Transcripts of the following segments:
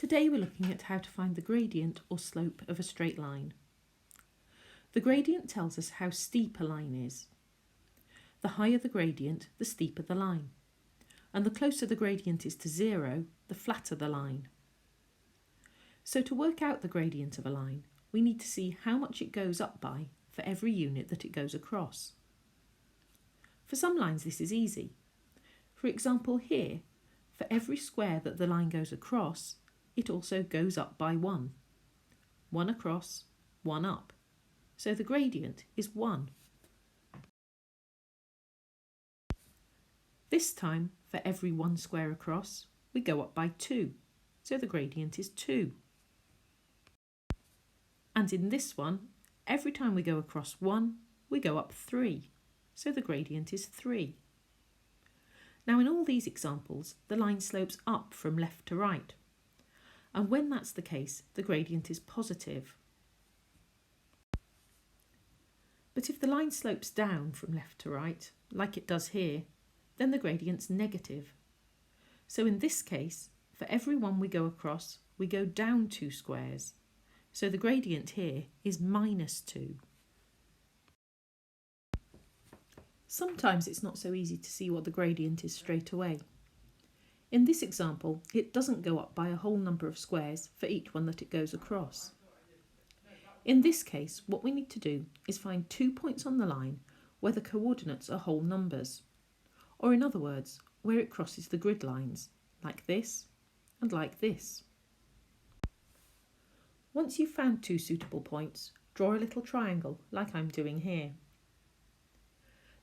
Today we're looking at how to find the gradient or slope of a straight line. The gradient tells us how steep a line is. The higher the gradient, the steeper the line. And the closer the gradient is to zero, the flatter the line. So to work out the gradient of a line, we need to see how much it goes up by for every unit that it goes across. For some lines this is easy. For example here, for every square that the line goes across, it also goes up by 1. 1 across, 1 up. So the gradient is 1. This time, for every 1 square across, we go up by 2. So the gradient is 2. And in this one, every time we go across 1, we go up 3. So the gradient is 3. Now in all these examples, the line slopes up from left to right. And when that's the case, the gradient is positive. But if the line slopes down from left to right, like it does here, then the gradient's negative. So in this case, for every 1 we go across, we go down 2 squares. So the gradient here is -2. Sometimes it's not so easy to see what the gradient is straight away. In this example, it doesn't go up by a whole number of squares for each one that it goes across. In this case, what we need to do is find 2 points on the line where the coordinates are whole numbers, or in other words, where it crosses the grid lines, like this and like this. Once you've found 2 suitable points, draw a little triangle like I'm doing here.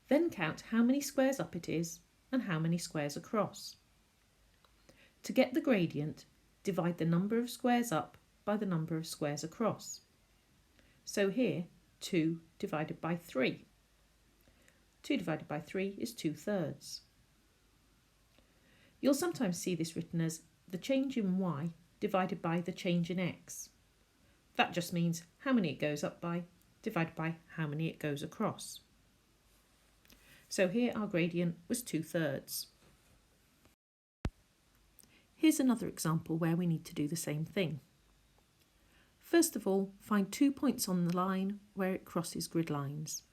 Then count how many squares up it is and how many squares across. To get the gradient, divide the number of squares up by the number of squares across. So here, 2 divided by 3. 2 divided by 3 is 2/3. You'll sometimes see this written as the change in y divided by the change in x. That just means how many it goes up by divided by how many it goes across. So here our gradient was 2/3. Here's another example where we need to do the same thing. First of all, find 2 points on the line where it crosses grid lines.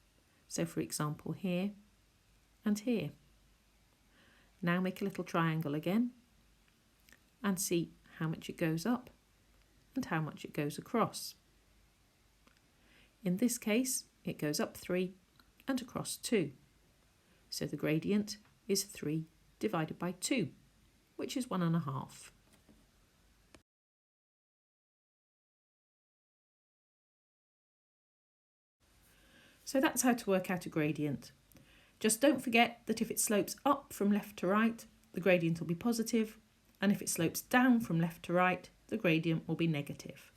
So for example here and here. Now make a little triangle again and see how much it goes up and how much it goes across. In this case, it goes up 3 and across 2. So the gradient is 3 divided by 2, which is 1.5. So that's how to work out a gradient. Just don't forget that if it slopes up from left to right, the gradient will be positive, and if it slopes down from left to right, the gradient will be negative.